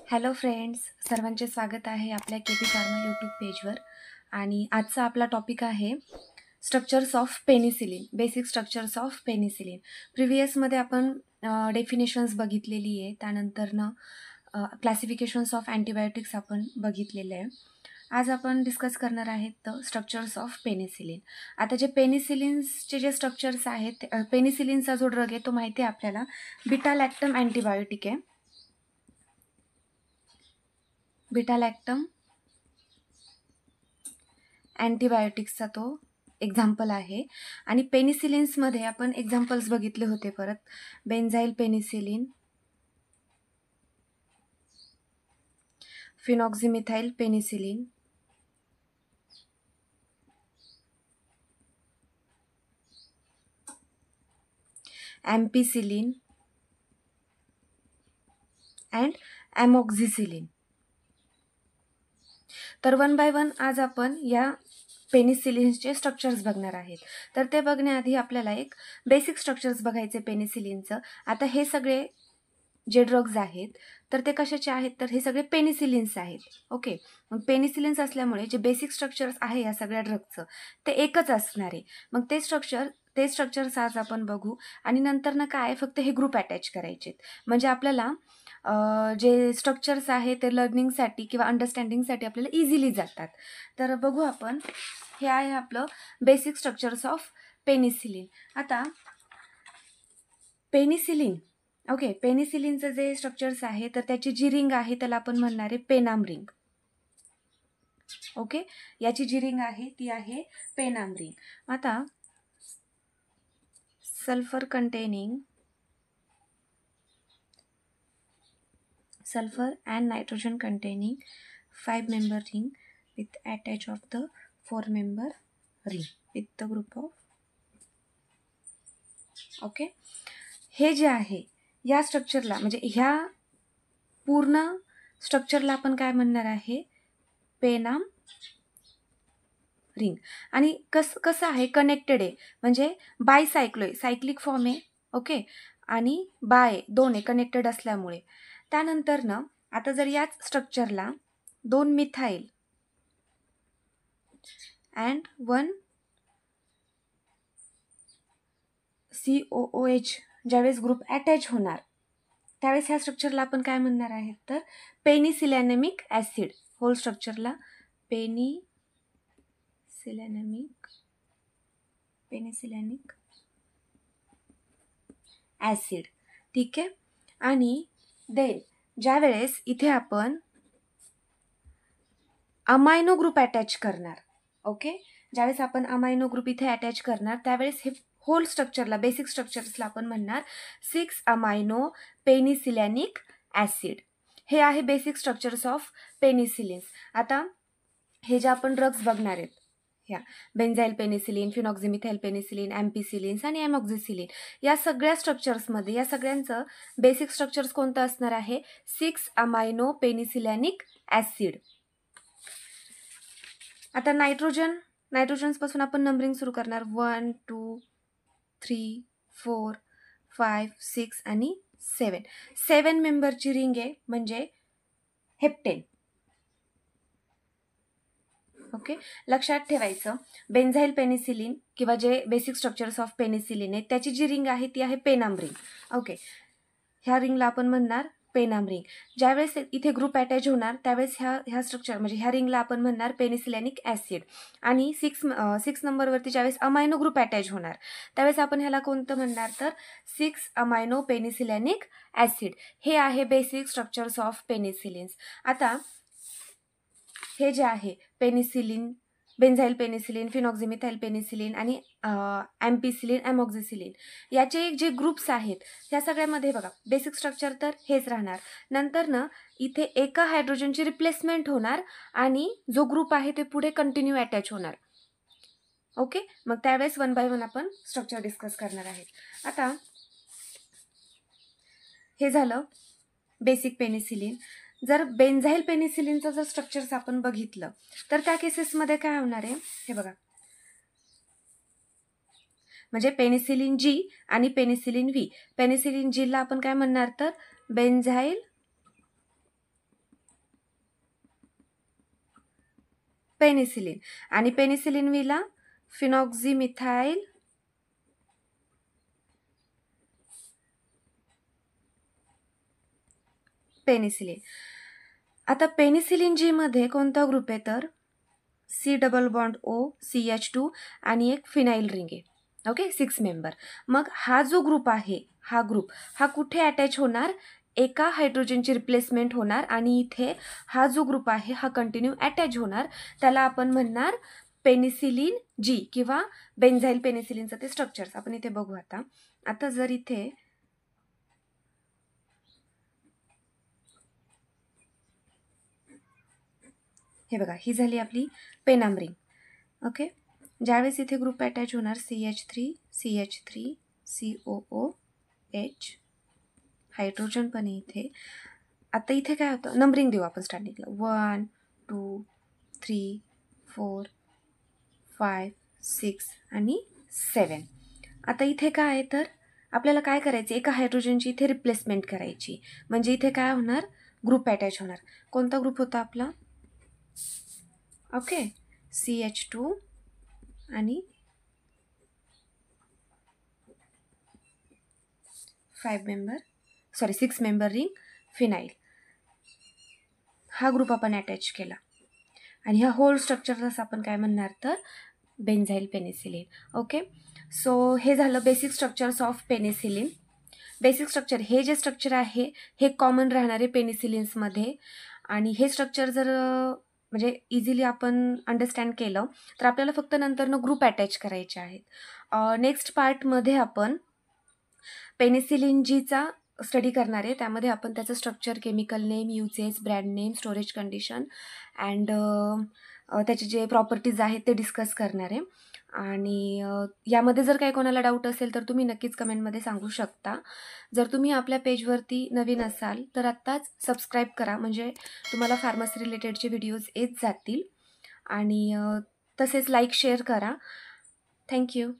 Hello friends, सर्वांचे स्वागत आहे आपल्या केपी फार्मा यूट्यूब पेजवर. आणि आजचा आपला टॉपिक आहे structures of penicillin, basic structures of penicillin. प्रिव्हियसमध्ये आपण डेफिनेशन्स बघितलेली आहे, त्यानंतरनं क्लासिफिकेशन्स ऑफ अँटीबायोटिक्स आपण बघितलेले आहे. आज आपण डिस्कस करणार आहेत स्ट्रक्चर्स ऑफ पेनिसिलिन. आता जे पेनिसिलिन्सचे जे स्ट्रक्चर्स आहेत, पेनिसिलिनचा जो ड्रग आहे तो माहिती आहे आपल्याला, बीटा लॅक्टम अँटीबायोटिक आहे. बीटा लॅक्टम अँटीबायोटिक्सचा तो एक्झाम्पल आहे. आणि पेनिसिलिन्समध्ये आपण एक्झाम्पल्स बघितले होते परत, बेन्झाईल पेनिसिलिन, फिनॉक्झिमिथाइल पेनिसिलिन, एम्पिसिलिन अँड ॲमॉक्झिसिलिन. तर वन बाय वन आज आपण या पेनिसिलिन्सचे स्ट्रक्चर्स बघणार आहेत. तर ते बघण्याआधी आपल्याला एक बेसिक स्ट्रक्चर्स बघायचे पेनिसिलिनचं. आता हे सगळे जे ड्रग्ज आहेत तर ते कशाचे आहेत, तर हे सगळे पेनिसिलिन्स आहेत. ओके, मग पेनिसिलिन्स असल्यामुळे जे बेसिक स्ट्रक्चर्स आहे या सगळ्या ड्रगचं ते एकच असणार आहे. मग ते स्ट्रक्चर्स आज आपण बघू. आणि नंतर ना काय, फक्त हे ग्रुप अटॅच करायचे, म्हणजे आपल्याला जे स्ट्रक्चर्स आहे ते लर्निंगसाठी किंवा अंडरस्टँडिंगसाठी आपल्याला इझिली जातात. तर बघू आपण. हे आहे आपलं बेसिक स्ट्रक्चर्स ऑफ पेनिसिलिन. आता पेनिसिलिन, ओके, पेनिसिलिनचं जे स्ट्रक्चर्स आहे तर त्याची जी रिंग आहे त्याला आपण म्हणणार आहे पेनाम रिंग. ओके, याची जी रिंग आहे ती आहे पेनाम रिंग. आता sulphur and nitrogen containing 5-member ring with attach of the 4-member ring with the group of. Okay, हे जे आहे या स्ट्रक्चरला, म्हणजे ह्या पूर्ण स्ट्रक्चरला आपण काय म्हणणार आहे, पेनाम रिंग. आणि कसं आहे, कनेक्टेड आहे, म्हणजे सायक्लिक फॉर्म आहे. ओके, आणि बाय दोन आहे कनेक्टेड असल्यामुळे. त्यानंतर ना आता जर याच स्ट्रक्चरला 2 मिथाइल अँड 1 COOH ज्यावेळेस ग्रुप अटॅच होणार त्यावेळेस ह्या स्ट्रक्चरला आपण काय म्हणणार आहेत, तर पेनिसिलॅनेमिक ॲसिड. होल स्ट्रक्चरला पेनिसिलॅनिक ॲसिड. ठीक आहे. आणि देन ज्यावेळेस इथे आपण अमायनो ग्रुप अटॅच करणार, ओके, ज्यावेळेस आपण अमायनो ग्रुप इथे अटॅच करणार त्यावेळेस हे होल स्ट्रक्चरला, बेसिक स्ट्रक्चर्सला आपण म्हणणार 6 अमायनो पेनिसिलॅनिक ॲसिड. हे आहे बेसिक स्ट्रक्चर्स ऑफ पेनिसिलिन्स. आता हे जे आपण ड्रग्ज बघणार आहेत, ह्या बेन्झाईल पेनिसिलिन, फिनॉक्झिमिथाइल पेनिसिलिन, एम्पिसिलिन्स आणि ॲमॉक्झिसिलिन, या सगळ्या स्ट्रक्चर्समध्ये या सगळ्यांचं बेसिक स्ट्रक्चर्स कोणतं असणार आहे, 6 अमायनो पेनिसिलॅनिक ॲसिड. आता नायट्रोजन्सपासून आपण नंबरिंग सुरू करणार. 1 2 3 4 5 6 आणि 7 मेंबरची रिंग आहे, म्हणजे हेप्टेन. ओके, लक्षात ठेवायचं, बेन्झाईल पेनिसिलिन किंवा जे बेसिक स्ट्रक्चर्स ऑफ पेनिसिलिन आहे त्याची जी रिंग आहे ती आहे पेनाम रिंग. ओके, ह्या रिंगला आपण म्हणणार पेनाम रिंग. ज्यावेळेस इथे ग्रुप अटॅच होणार त्यावेळेस ह्या स्ट्रक्चर, म्हणजे ह्या रिंगला आपण म्हणणार पेनिसिलॅनिक ॲसिड. आणि 6 नंबरवरती ज्यावेळेस अमायनो ग्रुप अटॅच होणार त्यावेळेस आपण ह्याला कोणतं म्हणणार, तर 6 अमायनो पेनिसिलॅनिक ॲसिड. हे आहे बेसिक स्ट्रक्चर्स ऑफ पेनिसिलिन्स. आता हे जे आहे पेनिसिलिन, बेन्झाईल पेनिसिलिन, फिनॉक्झिमिथाइल पेनिसिलिन आणि एम्पिसिलिन, ॲमॉक्झिसिलिन, याचे जे ग्रुप्स आहेत ह्या सगळ्यामध्ये बघा बेसिक स्ट्रक्चर तर हेच राहणार. नंतर ना इथे एका हायड्रोजनची रिप्लेसमेंट होणार आणि जो ग्रुप आहे ते पुढे कंटिन्यू अटॅच होणार. ओके, मग त्यावेळेस वन बाय वन आपण स्ट्रक्चर डिस्कस करणार आहेत. आता हे झालं बेसिक पेनिसिलिन. जर बेन्झाईल पेनिसिलिनचं जर स्ट्रक्चर्स आपण बघितलं तर त्या केसेसमध्ये काय होणार आहे, हे बघा, म्हणजे पेनिसिलिन जी आणि पेनिसिलिन व्ही. पेनिसिलिन जीला आपण काय म्हणणार, तर बेन्झाईल पेनिसिलिन. आणि पेनिसिलिन विला फिनॉक्झिमिथाइल पेनिसिलिन. आता पेनिसिलिन जी मध्ये कोणता ग्रुप आहे तर C+O आणि एक फिनाइल रिंग आहे. Okay, 6 member. मग हा जो ग्रुप आहे, हा ग्रुप हा कुठे अटॅच होणार, एका हायड्रोजनची रिप्लेसमेंट होणार आणि इथे हा जो ग्रुप आहे हा कंटिन्यू अटॅच होणार. त्याला आपण म्हणणार पेनिसिलिन जी किंवा बेन्झाईल पेनिसिलिनचं ते स्ट्रक्चर्स आपण इथे बघू. आता जर इथे हे बघा, ही झाली आपली पेनाम रिंग. ओके, ज्यावेळेस इथे ग्रुप अटॅच होणार CH3 COOH हायड्रोजन पण इथे. आता इथे काय होतं, नंबरिंग देऊ आपण स्टार्टिंगला 1 2 3 4 5 6 आणि 7. आता इथे काय आहे तर आपल्याला काय करायचं, एका हायड्रोजनची इथे रिप्लेसमेंट करायची. म्हणजे इथे काय होणार, ग्रुप अटॅच होणार. कोणता ग्रुप होता आपला, ओके, CH2 आणि 6 मेंबर रिंग फिनाइल. हा ग्रुप आपण अटॅच केला आणि ह्या होल स्ट्रक्चरला आपण काय म्हणणार तर बेन्झाईल पेनिसिलिन. ओके, सो हे झालं basic structures of penicillin. Basic structure हे जे स्ट्रक्चर आहे हे कॉमन राहणारे पेनिसिलिन्समध्ये. आणि हे स्ट्रक्चर जर म्हणजे इझिली आपण अंडरस्टँड केलं तर आपल्याला फक्त नंतरनं ग्रुप अटॅच करायचे आहेत. नेक्स्ट पार्टमध्ये आपण पेनिसिलिन जीचा स्टडी करणार आहे. त्यामध्ये आपण त्याचं structure, chemical name, uses, brand name, storage condition and त्याचे जे प्रॉपर्टीज आहेत ते डिस्कस करणार आहे. आणि यामध्ये जर काही कोणाला डाऊट असेल तर तुम्ही नक्कीच कमेंटमध्ये सांगू शकता. जर तुम्ही आपल्या पेजवरती नवीन असाल तर आत्ताच सबस्क्राईब करा, म्हणजे तुम्हाला फार्मसी रिलेटेडचे व्हिडिओज येत जातील. आणि तसेच लाईक शेअर करा. थँक्यू.